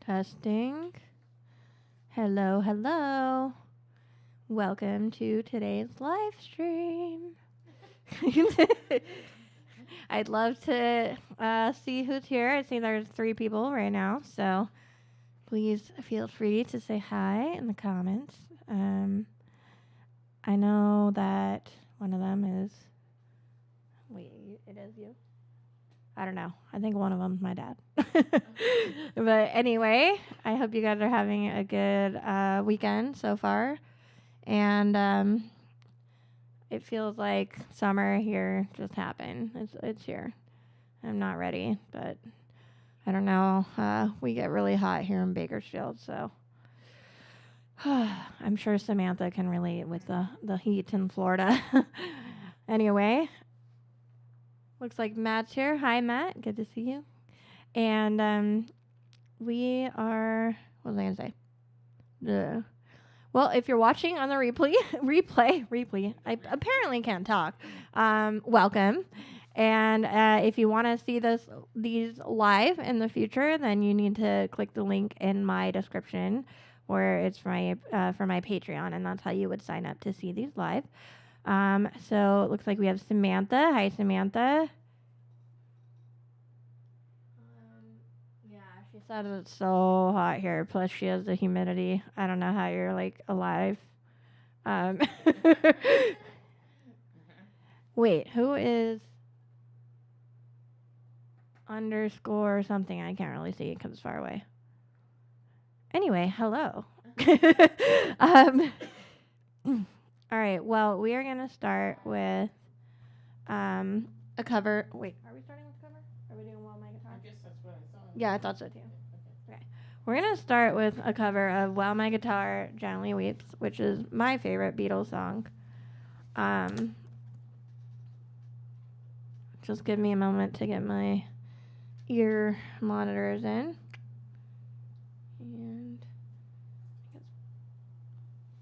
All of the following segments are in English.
Testing. Hello, hello. Welcome to today's live stream. I'd love to see who's here. I see there's 3 people right now, so please feel free to say hi in the comments. I know that one of them is. Wait, it is you? I don't know. I think one of them's my dad. But anyway, I hope you guys are having a good weekend so far. And it feels like summer here just happened. It's here. I'm not ready, but I don't know. We get really hot here in Bakersfield, so I'm sure Samantha can relate with the heat in Florida. Anyway, looks like Matt's here. Hi, Matt. Good to see you. And we are. What was I gonna say? Well, if you're watching on the replay, I apparently can't talk. Welcome. And if you want to see these live in the future, then you need to click the link in my description, where it's for my Patreon, and that's how you would sign up to see these live. So it looks like we have Samantha. Hi, Samantha. Yeah, she said it's so hot here. Plus, she has the humidity. I don't know how you're alive. Um, Wait, who is underscore something? I can't really see because it's far away. Anyway, hello. All right. Well, we are gonna start with a cover. Wait, are we starting with a cover? Are we doing Well My Guitar? I guess that's what I thought. Yeah, I thought so too. Okay. Okay. We're gonna start with a cover of While My Guitar Gently Weeps, which is my favorite Beatles song. Just give me a moment to get my ear monitors in. And I guess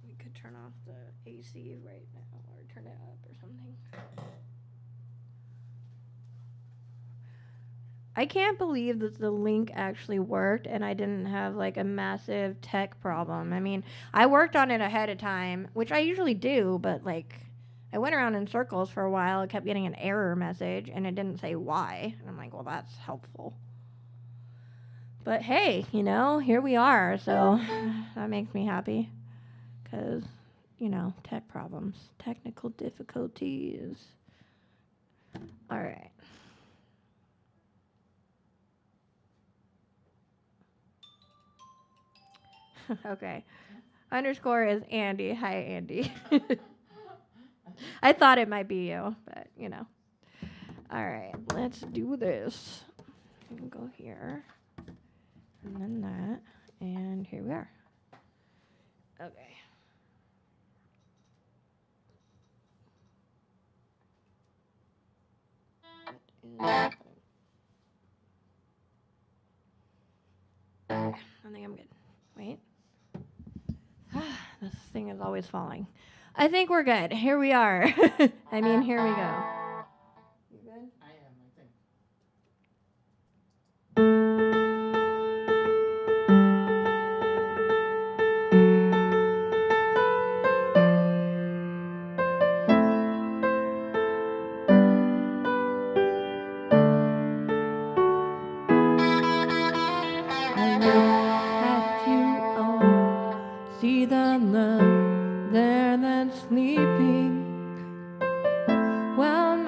we could turn off the AC right now or turn it up or something. I can't believe that the link actually worked and I didn't have a massive tech problem. I mean, I worked on it ahead of time, which I usually do, but I went around in circles for a while. I kept getting an error message and it didn't say why. And I'm like, well, that's helpful. But hey, here we are. So that makes me happy because, tech problems, technical difficulties. All right. Okay. Underscore is Andy. Hi, Andy. I thought it might be you, but All right, let's do this. Go here, and then that, and here we are. Okay. Okay, I think I'm good. Wait. This thing is always falling. I think we're good. Here we are. I mean, here we go. You good? I am, I think. I look at you, oh, see the love there that's sleeping. Well,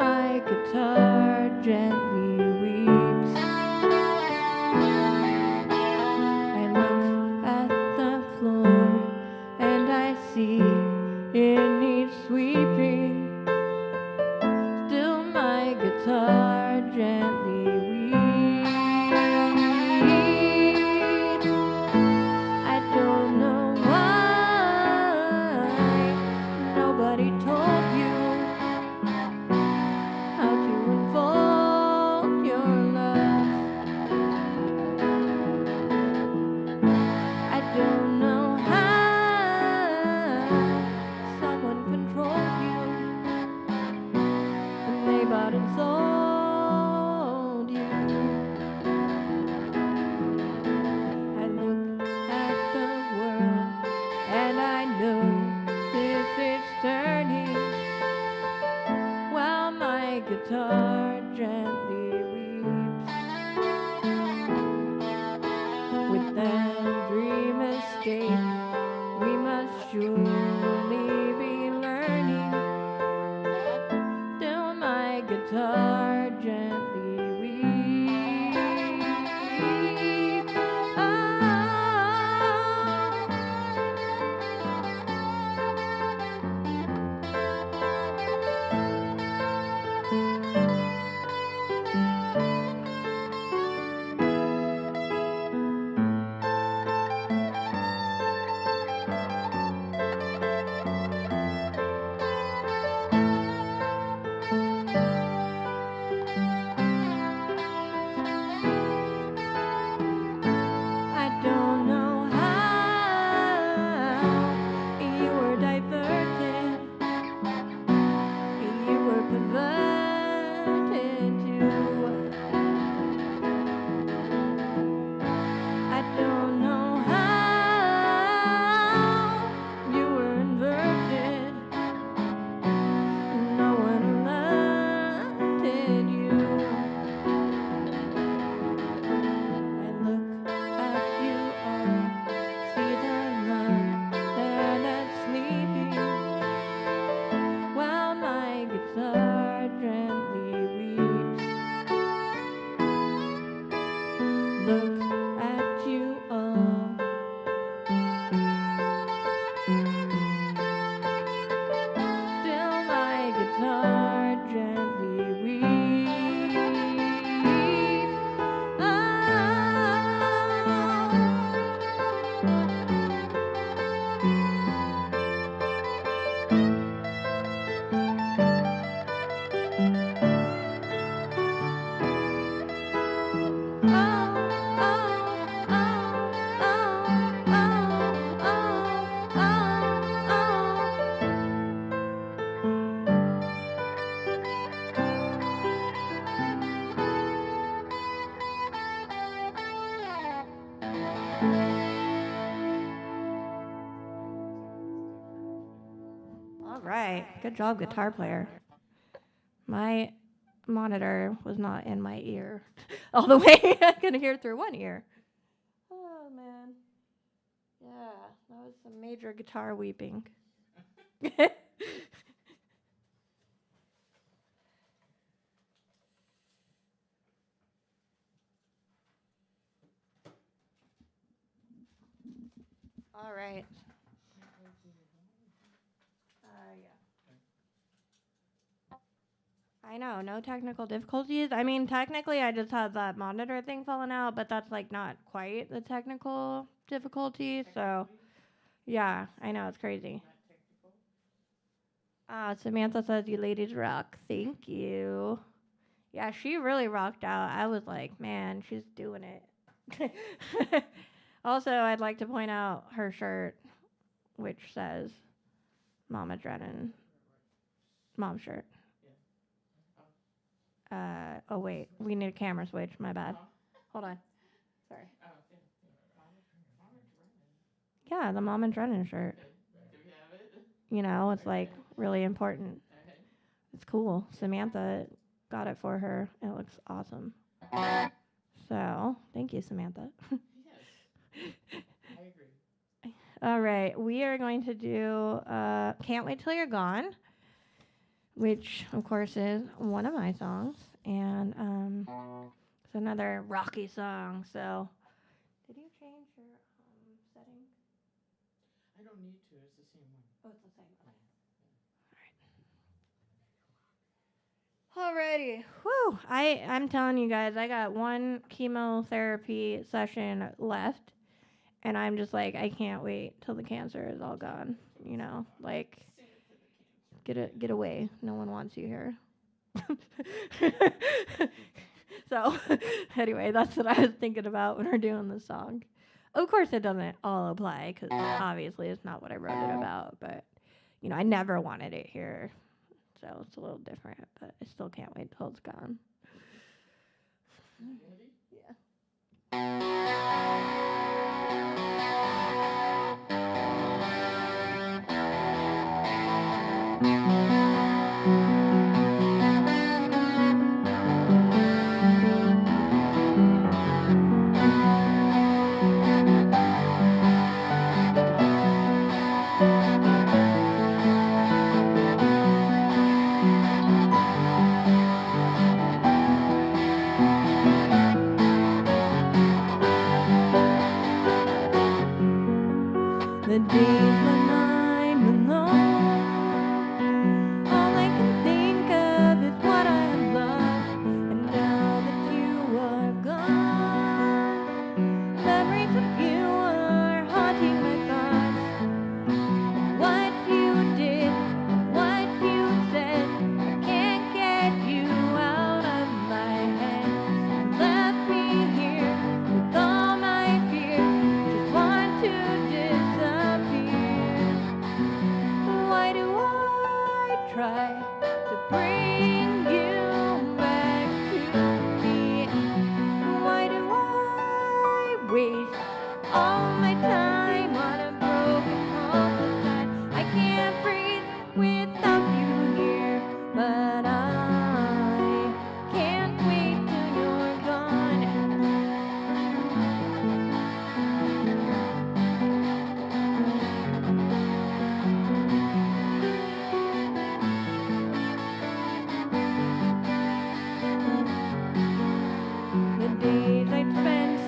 look at you all. Still my guitar gently weeps. All right, good job, guitar player. My monitor was not in my ear all the way. I could hear through one ear. Oh man, yeah, that was some major guitar weeping. All right. Yeah. I know, no technical difficulties. I mean, technically, I just had that monitor thing falling out, but that's like not quite the technical difficulty. So, yeah, I know it's crazy. Samantha says you ladies rock. Thank you. Yeah, she really rocked out. I was like, man, she's doing it. Also, I'd like to point out her shirt, which says Mama Drennan. Mom shirt. Oh wait, we need a camera switch. My bad. Hold on. Sorry. Yeah, the Mom and Drennan shirt. You know, it's like really important. It's cool. Samantha got it for her. It looks awesome. So, thank you, Samantha. I agree. All right, we are going to do Can't Wait Till You're Gone, which, of course, is one of my songs. And it's another rocky song. So, did you change your setting? I don't need to. It's the same one. Oh, it's the same. Okay. Alrighty. Whew. I'm telling you guys, I got one chemotherapy session left. And I'm just like, I can't wait till the cancer is all gone. You know, like, get away. No one wants you here. So, anyway, that's what I was thinking about when we're doing this song. Of course, it doesn't all apply because obviously it's not what I wrote it about. But, you know, I never wanted it here. So it's a little different. But I still can't wait till it's gone. Ready? Yeah. The days when I'm alone, all I can think of is what I love. And now that you are gone, memories of you are haunting my thoughts. What you did, what you said, I can't get you out of my head. You left me here with all my fears, just want to disappear. Why do I try to bring you back to me? Why do I waste all my time on a broken cul-de-sac? I can't breathe without you here, but I can't wait till you're gone. The days I spent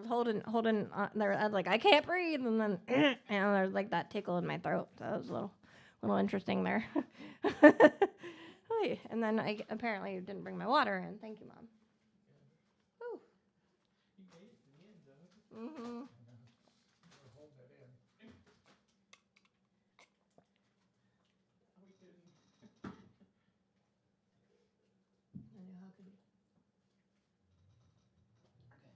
holding there. I was like, I can't breathe, and then there's like that tickle in my throat. So it was a little interesting there. Oy, and then I apparently didn't bring my water in. Thank you, Mom. Woo. You ate it in the end, though. Mhm. We'll hold that in. Are we good? How could you? Okay.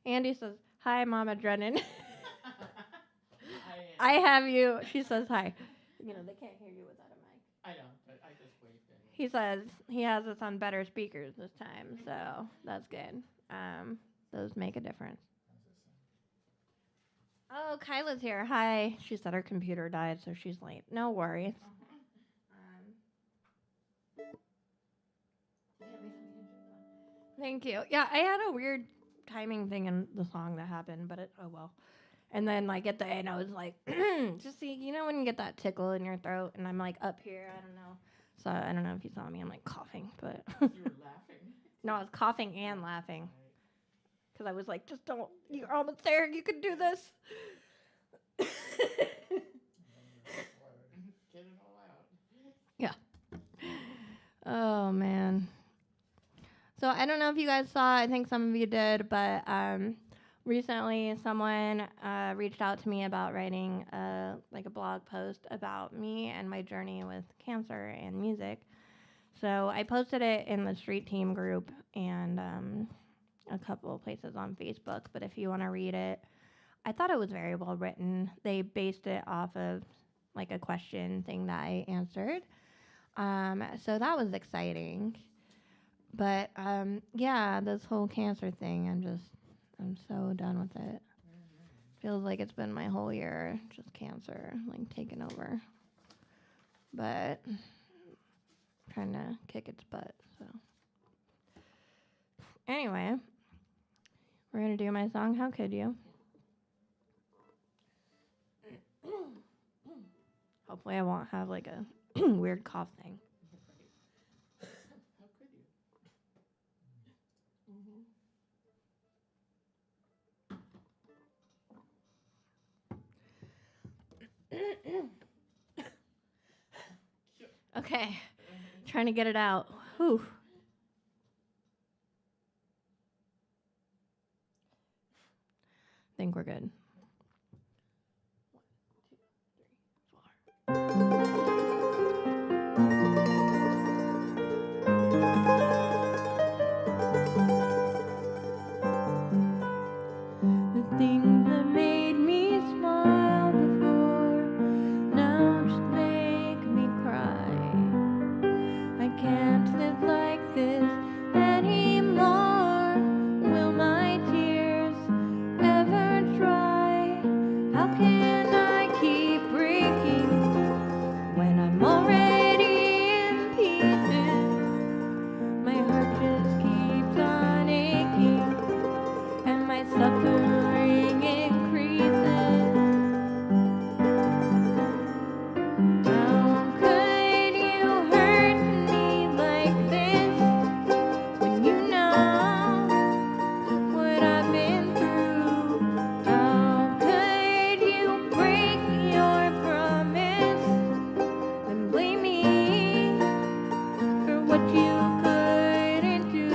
Andy says, "Hi, Mama Drennan." I am. I have you. She says hi. You know they can't hear you without a mic. I know, but I just waved anyway. He says he has us on better speakers this time, so that's good. Those make a difference. How's that sound? Oh, Kyla's here. Hi. She said her computer died, so she's late. No worries. Thank you. Yeah, I had a weird timing thing in the song that happened, but oh well. And then like at the end, I was like, just see, you know when you get that tickle in your throat, and I'm like up here, I don't know. So I don't know if you saw me. I'm like coughing, but You were laughing. no, I was coughing and laughing Right. because I was like, just don't. You're almost there. You can do this. And then you're swallowed. Get it all out. Oh man. So I don't know if you guys saw. I think some of you did, but recently someone reached out to me about writing like a blog post about me and my journey with cancer and music. So I posted it in the Street Team group and a couple of places on Facebook. But if you want to read it, I thought it was very well written. They based it off of like a question thing that I answered. So that was exciting. But yeah, this whole cancer thing, I'm so done with it. Feels like it's been my whole year, just cancer, like taking over. But trying to kick its butt. So anyway, we're gonna do my song. How could you? Hopefully, I won't have like a weird cough thing. How could you? Okay, trying to get it out. Whew. Think we're good. 1, 2, 3, 4. The things that made me smile before now just make me cry. I can't live like this anymore. Will my tears ever dry? How can I keep breaking when I'm already in pieces? My heart just keeps on aching and my suffering increases. How could you hurt me like this when you know what I've been through? How could you break your promise and blame me for what you couldn't do?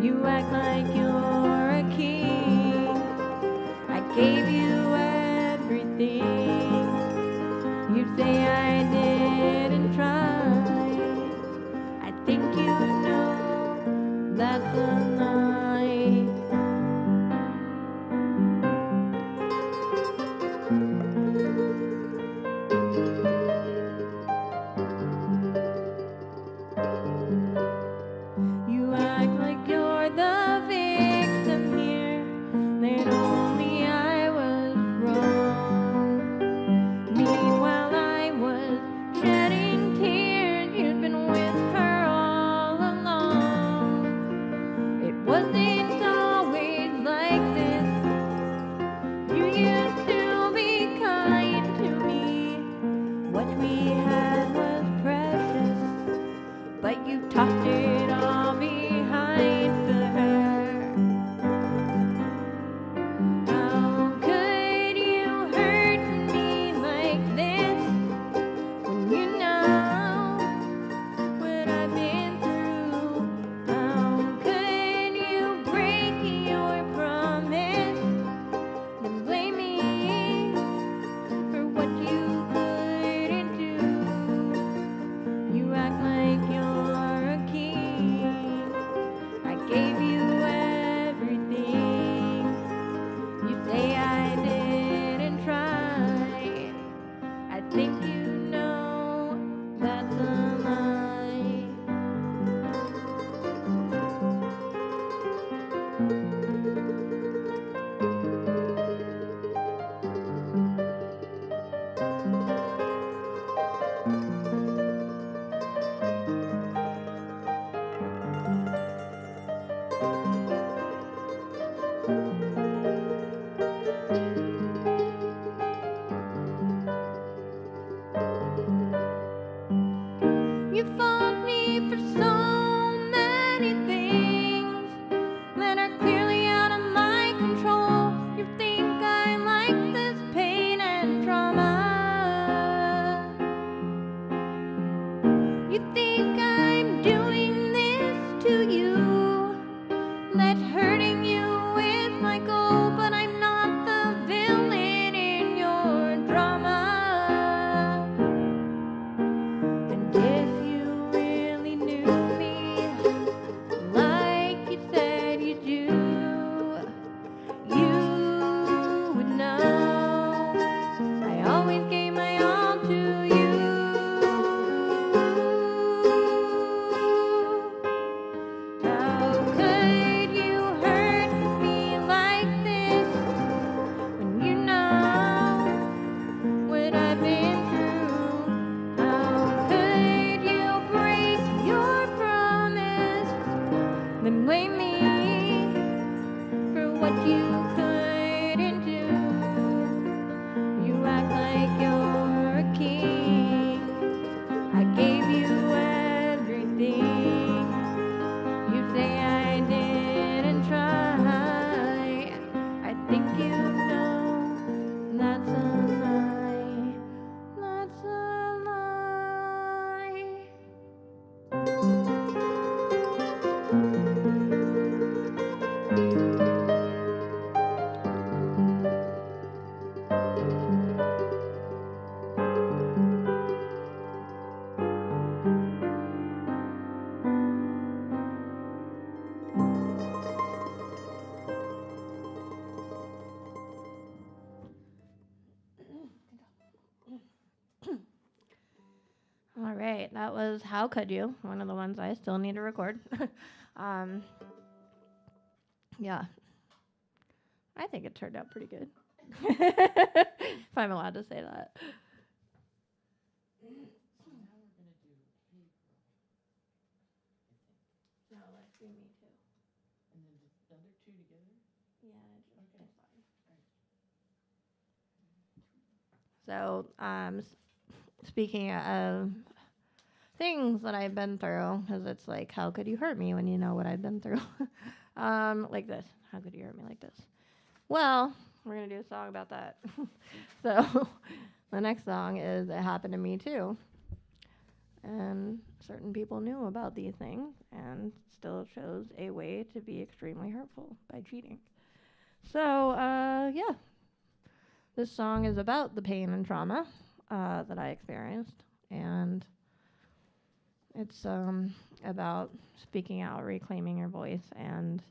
You act like you're a king. I gave you everything. You say I didn't try. I think you know that's a lie. You act like you're the victim here, that only I was wrong. Meanwhile, I was shedding tears. You'd been with her all along. It wasn't always like this. You used to be kind to me. What we had was gave you everything. You say I didn't try. I think you know that's a lie. You fault me for so many things that are clearly out of my control. You think I like this pain and trauma. You think I'm doing this to you, that hurting you is my goal, but I'm not the villain in your drama. And if you really knew me like you said you do, you would know I always gave my all to you. How could you hurt me like this when you know what I've been through? How could you break your promise, then blame me for what you couldn't do? You act like you're a king. I gave you everything. You say I didn't try. I think you know that's a lie. That's a lie. All right, that was How Could You, one of the ones I still need to record. Yeah, I think it turned out pretty good. If I'm allowed to say that. So now we're gonna do Hey Girl, I think. No, Livestream me too. And then just the other two together? Yeah, Okay. it's fine. Right. So, speaking of things that I've been through, because it's like, how could you hurt me when you know what I've been through? Like this. How could you hurt me like this? Well, we're going to do a song about that. So, the next song is It Happened to Me Too. And certain people knew about these things and still chose a way to be extremely hurtful by cheating. So, yeah. This song is about the pain and trauma that I experienced. And it's about speaking out, reclaiming your voice, and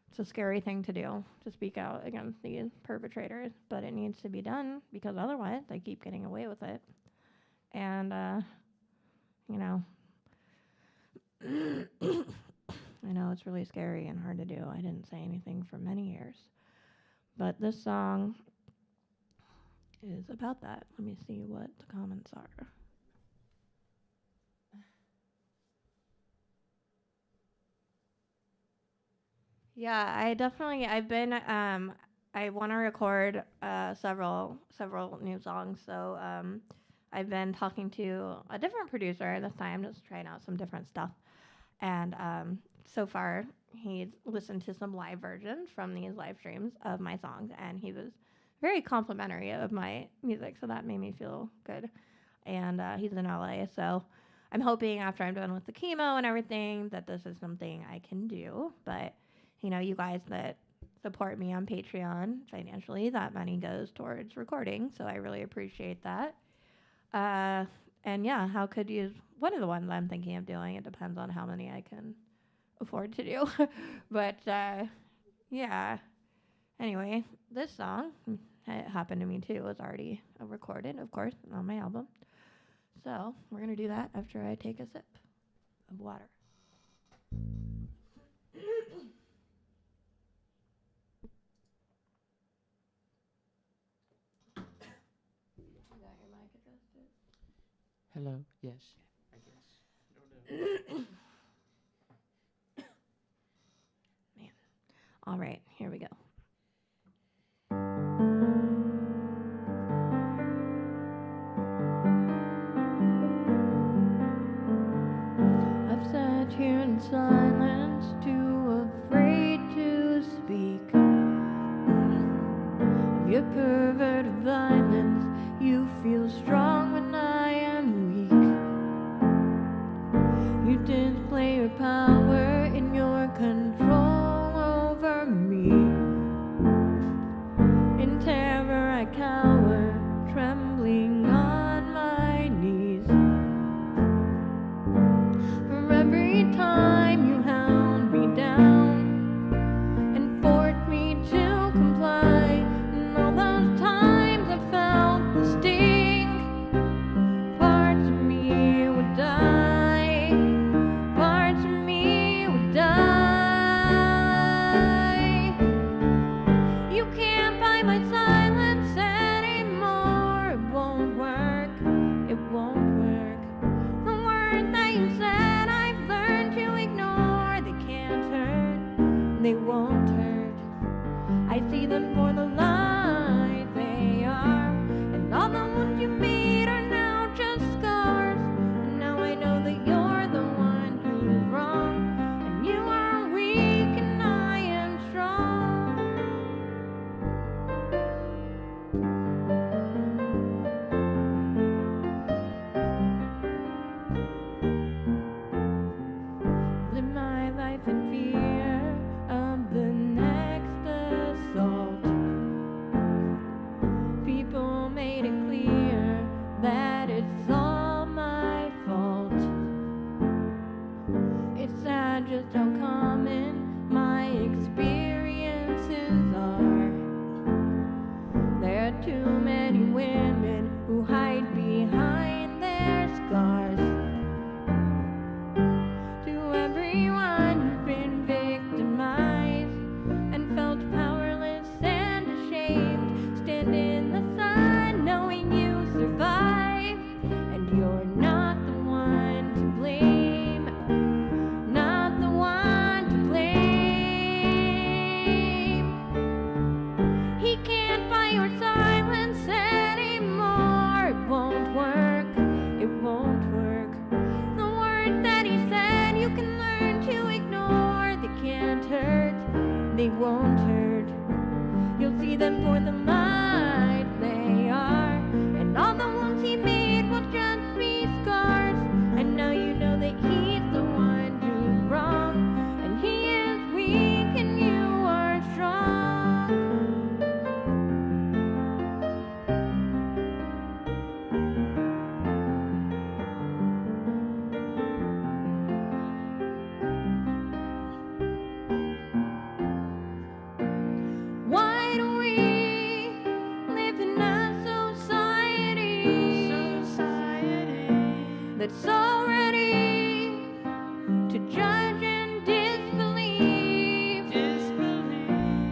it's a scary thing to do, to speak out against these perpetrators, but it needs to be done because otherwise they keep getting away with it. And, you know, I know it's really scary and hard to do. I didn't say anything for many years. But this song is about that. Let me see what the comments are. Yeah, I've been, I want to record several new songs. So I've been talking to a different producer this time, just trying out some different stuff. And so far, he's listened to some live versions from these live streams of my songs, and he was very complimentary of my music, so that made me feel good. And he's in LA, so I'm hoping after I'm done with the chemo and everything that this is something I can do. But, you know, you guys that support me on Patreon financially, that money goes towards recording, so I really appreciate that. And yeah, how could you? One of the ones I'm thinking of doing. It depends on how many I can afford to do. But yeah. Anyway, this song it happened to me too. It was already recorded, of course, on my album. So we're gonna do that after I take a sip of water. You got your mic adjusted? Hello. Yes. I guess. I don't know. All right, here we go. I've sat here in silence, too afraid to speak. Of your perverted violence, you feel strong when I am weak. You display your power in your control over me. In terror I cower, trembling on my knees. For every time you hound me down and forced me to comply, and all those times I felt the sting, parts of me would die, parts of me would die. You can't buy my silence anymore. It won't work, it won't work. The words that you said I've learned to ignore. They can't hurt, they won't hurt. I see them for the lies they are, and all the ones you made are now just scars. And now I know that you're the one who's wrong, and you are weak and I am strong. Live my life in fear of the next assault. People made it clear that it's all my fault. It's sad just how common my experiences are. There are too many women who hide behind their scars. To everyone who's been victimized and felt powerless and ashamed, stand in the sun knowing you survived, and you're not the one to blame, not the one to blame. He can't buy your silence anymore. It won't work, it won't work. The words that he said you can learn to ignore. They can't hurt, they won't hurt. You'll see them for the lies they are, and all the wounds he made will just be scars. And now you know that he's the one who's wrong, and he is weak and you are strong. Why do we live in a society that's so ready to judge and disbelieve?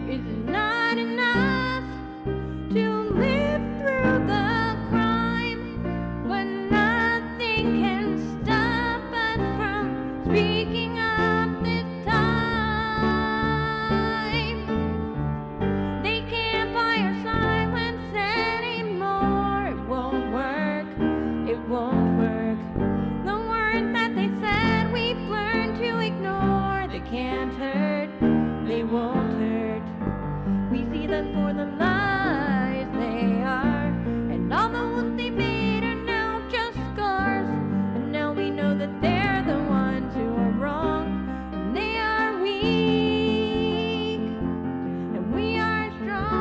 Is it not enough to live through the crime, but nothing can stop us from speaking up this time? They can't buy our silence anymore. It won't work, it won't work. The words that they said we've learned to ignore. They can't hurt, they won't hurt. We see them for the lies they are, and all the ones they made are now just scars. And now we know that they're the ones who are wrong, and they are weak, and we are strong.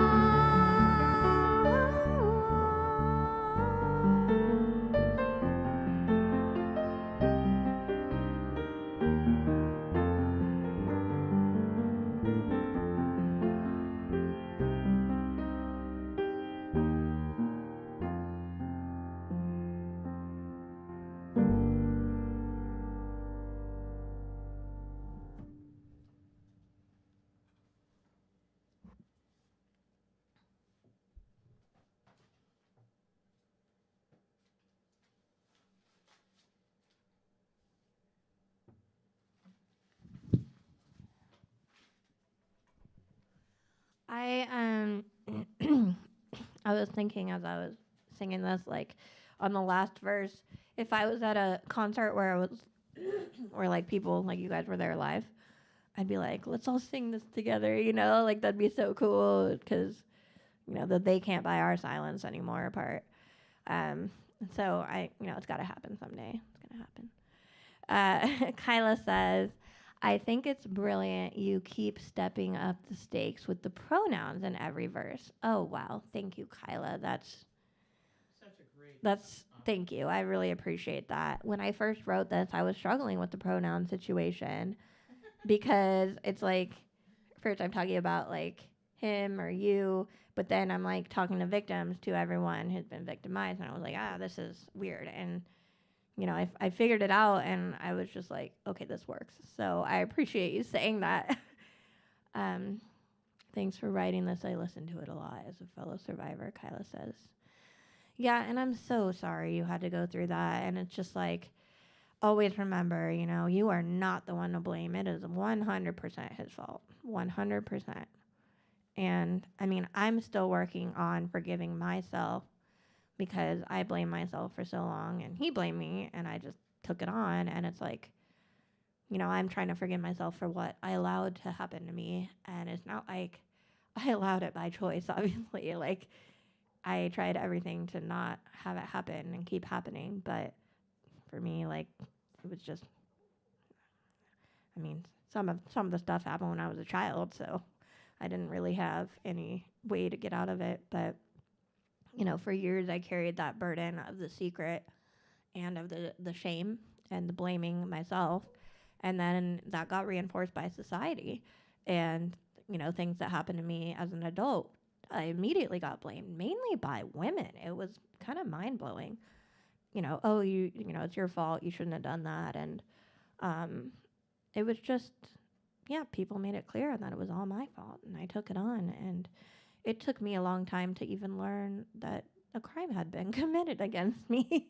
I was thinking as I was singing this, like on the last verse, if I was at a concert where it was, where like people like you guys were there live, I'd be like, let's all sing this together, you know, like that'd be so cool because, you know, that they can't buy our silence anymore part. Um, so it's got to happen someday. It's going to happen. Kyla says, I think it's brilliant you keep stepping up the stakes with the pronouns in every verse. Oh, wow. Thank you, Kyla. Such a great. Thank you. I really appreciate that. When I first wrote this, I was struggling with the pronoun situation because it's like, first I'm talking about like him or you, but then I'm like talking to victims, to everyone who's been victimized. And I was like, this is weird. And, you know, I figured it out and I was just like, okay, this works. So I appreciate you saying that. Thanks for writing this. I listen to it a lot as a fellow survivor, Kyla says. Yeah, and I'm so sorry you had to go through that. And it's just like, always remember, you know, you are not the one to blame. It is 100% his fault. 100%. And I mean, I'm still working on forgiving myself because I blamed myself for so long and he blamed me and I just took it on. And it's like, you know, I'm trying to forgive myself for what I allowed to happen to me. And it's not like I allowed it by choice, obviously. Like, I tried everything to not have it happen and keep happening. But for me, like, it was just, I mean, some of the stuff happened when I was a child, so I didn't really have any way to get out of it. But, you know, for years I carried that burden of the secret and of the shame and the blaming myself. And then that got reinforced by society. And, you know, things that happened to me as an adult, I immediately got blamed, mainly by women. It was kind of mind-blowing. You know, oh, you know, it's your fault. You shouldn't have done that. And it was just, yeah, people made it clear that it was all my fault. And I took it on. And it took me a long time to even learn that a crime had been committed against me.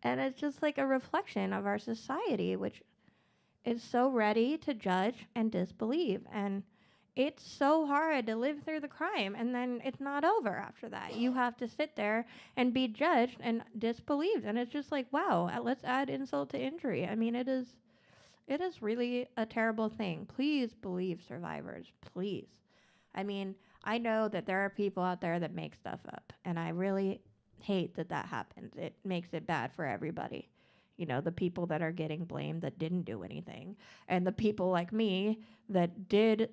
And it's just like a reflection of our society, which is so ready to judge and disbelieve. And it's so hard to live through the crime and then it's not over after that. You have to sit there and be judged and disbelieved. And it's just like, wow, let's add insult to injury. I mean, it is really a terrible thing. Please believe survivors, please. I mean, I know that there are people out there that make stuff up, and I really hate that that happens. It makes it bad for everybody. You know, the people that are getting blamed that didn't do anything, and the people like me that did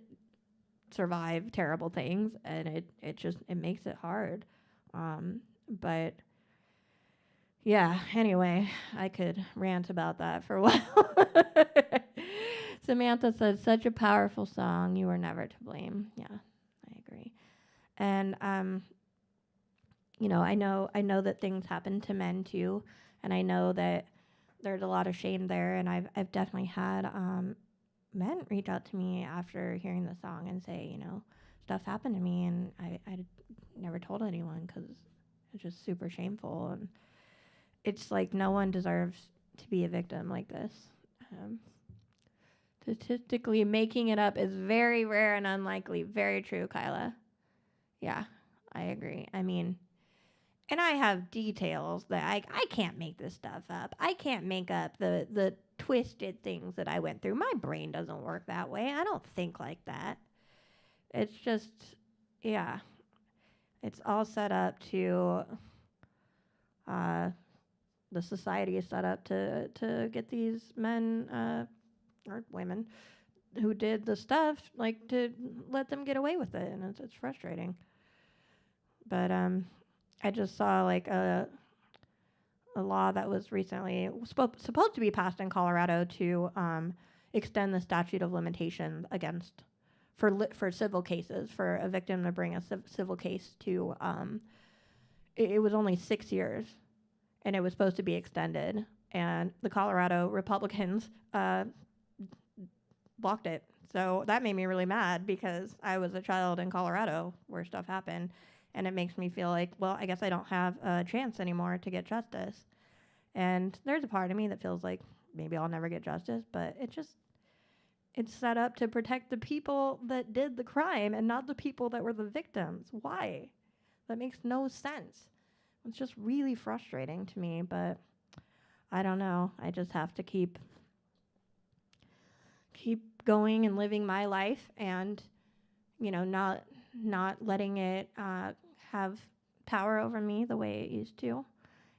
survive terrible things, and it makes it hard. But yeah, anyway, I could rant about that for a while. Samantha says, such a powerful song. You were never to blame. Yeah, I agree. And, you know, I know that things happen to men too. And I know that there's a lot of shame there. And I've definitely had, men reach out to me after hearing the song and say, you know, stuff happened to me and I never told anyone because it's just super shameful. And it's like no one deserves to be a victim like this. Statistically, making it up is very rare and unlikely. Very true, Kyla. Yeah, I agree. I mean, and I have details that I can't make this stuff up. I can't make up the twisted things that I went through. My brain doesn't work that way. I don't think like that. It's just, yeah. It's all set up to, the society is set up to get these men, or women who did the stuff, like, to let them get away with it, and it's frustrating. But I just saw like a law that was recently supposed to be passed in Colorado to extend the statute of limitations against for civil cases, for a victim to bring a civil case to. It was only 6 years, and it was supposed to be extended, and the Colorado Republicans blocked it. So that made me really mad because I was a child in Colorado where stuff happened. And it makes me feel like, well, I guess I don't have a chance anymore to get justice. And there's a part of me that feels like maybe I'll never get justice, but it's set up to protect the people that did the crime and not the people that were the victims. Why? That makes no sense. It's just really frustrating to me, but I don't know. I just have to keep going and living my life, and not letting it have power over me the way it used to.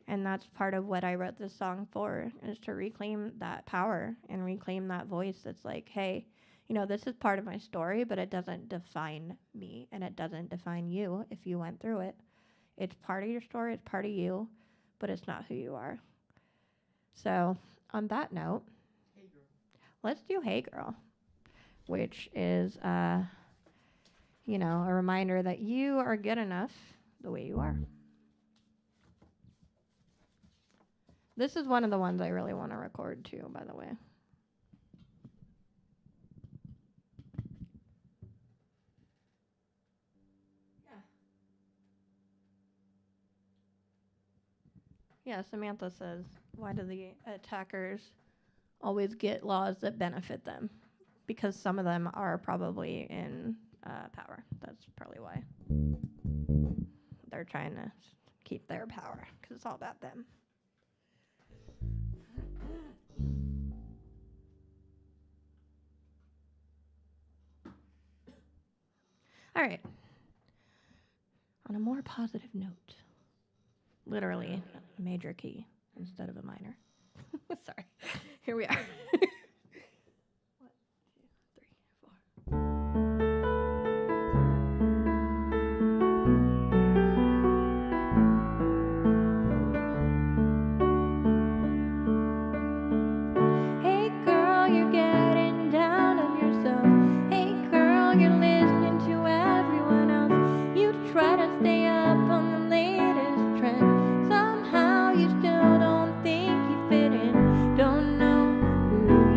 And that's part of what I wrote this song for, is to reclaim that power and reclaim that voice that's like, hey, this is part of my story, but it doesn't define me, and it doesn't define you if you went through it. It's part of your story, it's part of you, but it's not who you are. So on that note, Hey girl. let's do Hey Girl, which is, a reminder that you are good enough the way you are. This is one of the ones I really want to record too, by the way. Yeah, Samantha says, why do the attackers always get laws that benefit them? Because some of them are probably in power. That's probably why. They're trying to keep their power, because it's all about them. All right. On a more positive note, literally a major key instead of a minor. Sorry. Here we are. 1, 2, 3, 4. Hey girl, you're getting down on yourself. Hey girl, you're listening to everyone else. You try to stay up on the latest trend. Somehow you still don't think you fit in. Don't know who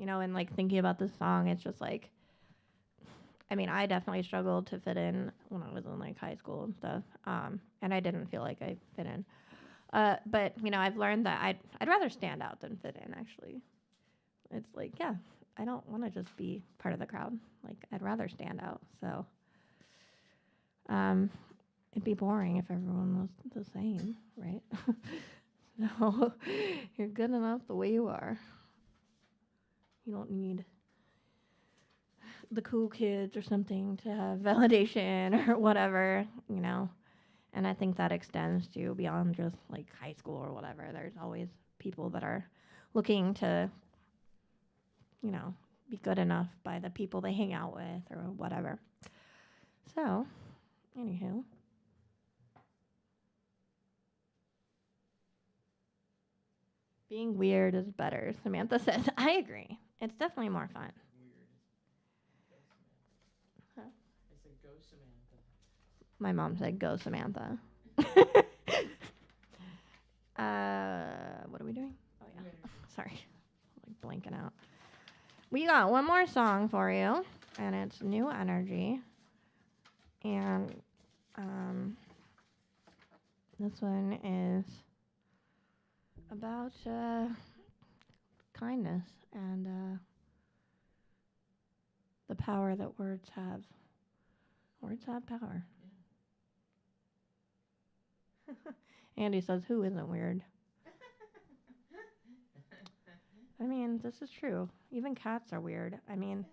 and like thinking about this song, it's just like, I mean, I definitely struggled to fit in when I was in like high school and stuff. And I didn't feel like I fit in. But I've learned that I'd rather stand out than fit in. Actually, it's like, yeah, I don't want to just be part of the crowd. Like, I'd rather stand out. So, it'd be boring if everyone was the same, right? So, you're good enough the way you are. You don't need the cool kids or something to have validation or whatever, And I think that extends to beyond just like high school or whatever. There's always people that are looking to, be good enough by the people they hang out with or whatever. So, anywho. Being weird is better, Samantha says. I agree. It's definitely more fun. Weird. Go Samantha. Huh? I said go Samantha. My mom said, go, Samantha. What are we doing? Oh, yeah. Sorry. Like blanking out. We got one more song for you, and it's New Energy. And this one is about kindness and the power that words have. Words have power. Yeah. Andy says, who isn't weird? I mean, this is true. Even cats are weird. I mean,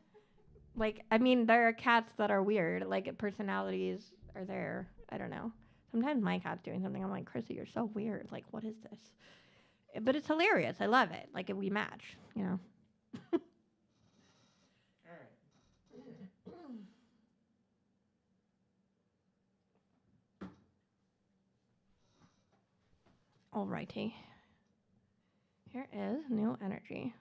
there are cats that are weird. Like, personalities are there. I don't know. Sometimes my cat's doing something. I'm like, Chrissy, you're so weird. Like, what is this? But it's hilarious. I love it. Like, we match, All right. Alrighty. Here is New Energy.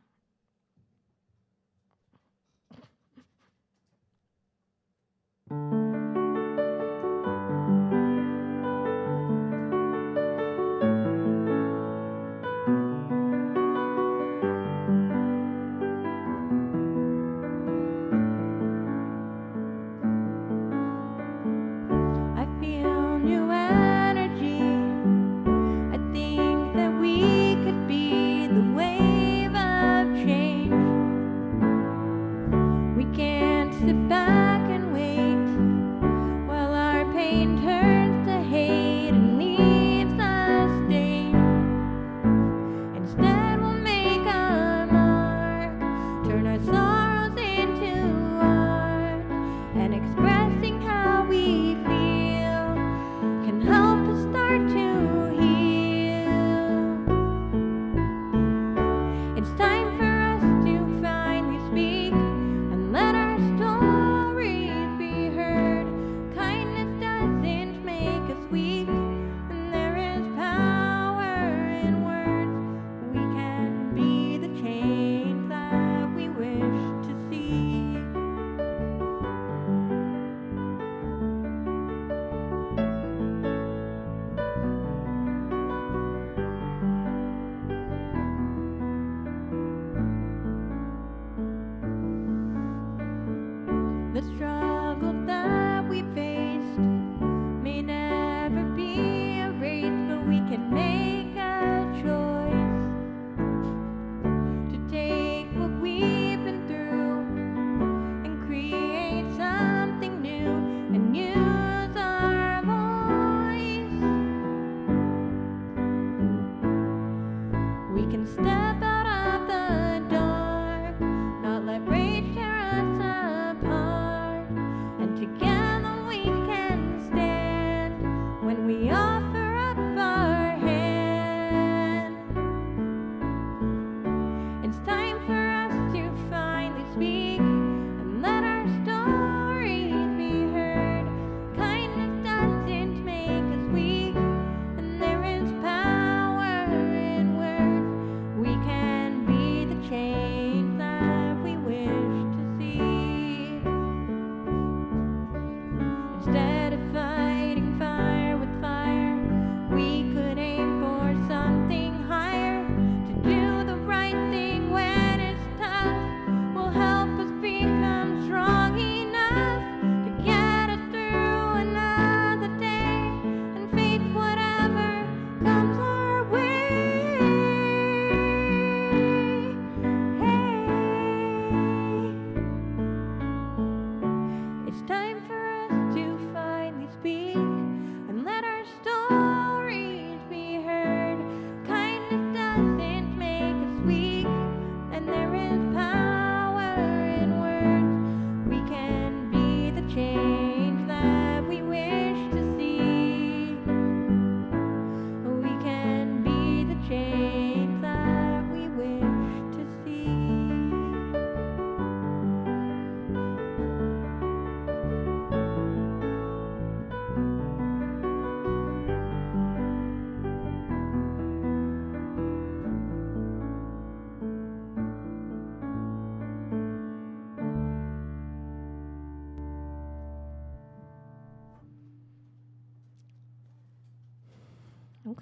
I feel new energy. I think that we could be the wave of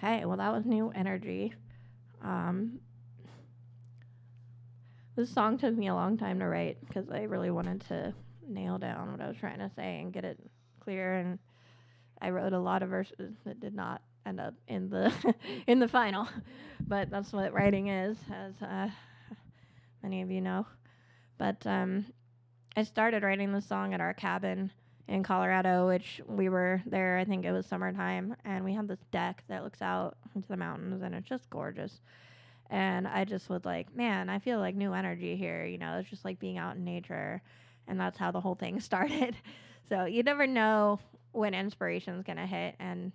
Okay, well, that was New Energy. This song took me a long time to write because I really wanted to nail down what I was trying to say and get it clear. And I wrote a lot of verses that did not end up in the in the final, but that's what writing is, as many of you know. But I started writing the song at our cabin in Colorado, which we were there. I think it was summertime, and we had this deck that looks out into the mountains, and it's just gorgeous. And I just was like, man, I feel like new energy here. You know, it's just like being out in nature. And that's how the whole thing started. So you never know when inspiration's going to hit. And,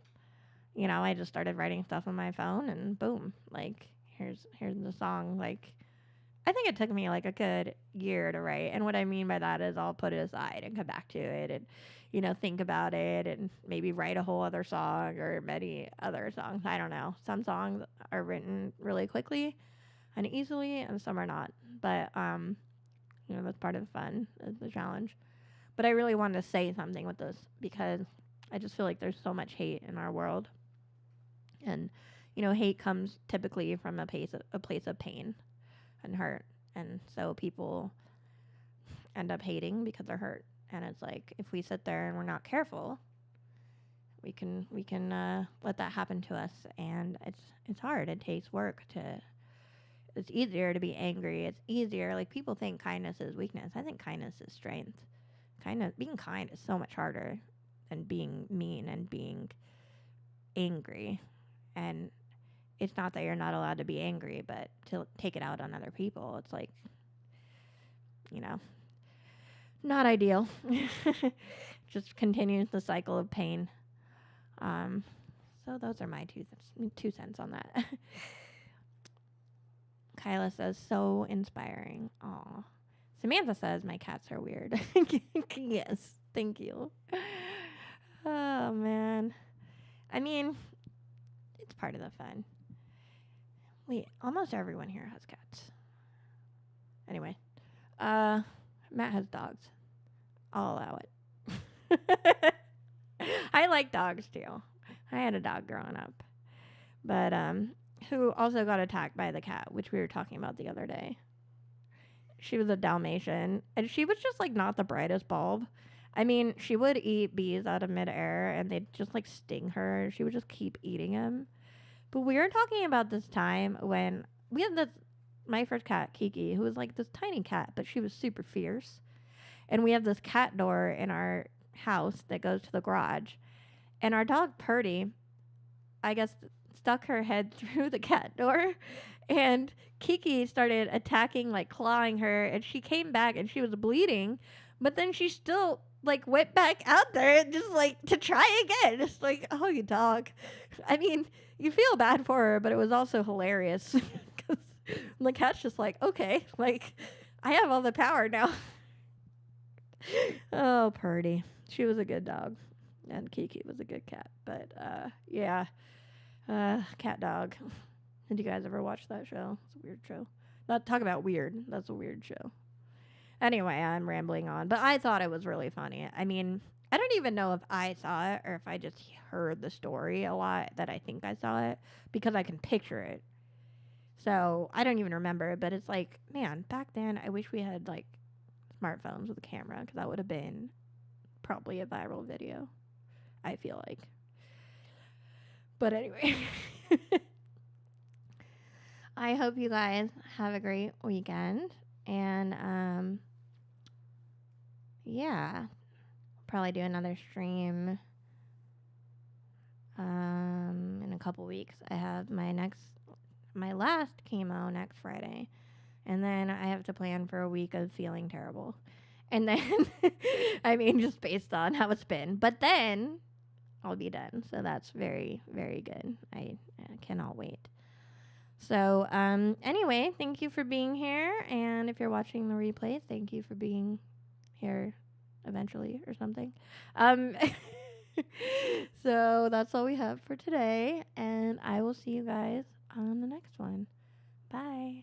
you know, I just started writing stuff on my phone and boom, like, here's the song. Like, I think it took me like a good year to write. And what I mean by that is I'll put it aside and come back to it and, you know, think about it and maybe write a whole other song or many other songs. I don't know. Some songs are written really quickly and easily and some are not. But, you know, that's part of the fun, the challenge. But I really wanted to say something with this because I just feel like there's so much hate in our world. And, you know, hate comes typically from a place of pain and hurt, and so people end up hating because they're hurt. And it's like if we sit there and we're not careful, we can let that happen to us, and it's hard. It takes work to. It's easier to be angry. It's easier. Like people think kindness is weakness. I think kindness is strength. Being kind is so much harder than being mean and being angry. And it's not that you're not allowed to be angry, but to take it out on other people, it's like, you know, not ideal. Just continues the cycle of pain. So those are my 2 cents on that. Kyla says, so inspiring. Aw. Samantha says, my cats are weird. Yes, thank you. Oh, man. I mean, it's part of the fun. Wait, almost everyone here has cats. Anyway, Matt has dogs. I'll allow it. I like dogs too. I had a dog growing up, but who also got attacked by the cat, which we were talking about the other day. She was a Dalmatian, and she was just like not the brightest bulb. I mean, she would eat bees out of midair, and they'd just like sting her. She would just keep eating them. But we were talking about this time when we had my first cat, Kiki, who was like this tiny cat, but she was super fierce. And we have this cat door in our house that goes to the garage. And our dog, Purdy, I guess, stuck her head through the cat door. And Kiki started attacking, like clawing her. And she came back and she was bleeding. But then she still like went back out there and just like to try again. It's like, oh, you dog. I mean, you feel bad for her, but it was also hilarious because the cat's just like, okay, like I have all the power now. Oh, Purdy. She was a good dog, and Kiki was a good cat. But yeah, cat dog. Did you guys ever watch that show? It's a weird show. Not talk about weird. That's a weird show. Anyway, I'm rambling on, but I thought it was really funny. I mean, I don't even know if I saw it or if I just heard the story a lot that I think I saw it because I can picture it. So I don't even remember it, but it's like, man, back then I wish we had like smartphones with a camera because that would have been probably a viral video, I feel like. But anyway, I hope you guys have a great weekend. And yeah, probably do another stream in a couple weeks. I have my last chemo next Friday, and then I have to plan for a week of feeling terrible, and then I mean just based on how it's been, but then I'll be done, so that's very, very good. I cannot wait. So anyway, thank you for being here, and if you're watching the replay, thank you for being here eventually or something. So that's all we have for today, and I will see you guys on the next one. Bye.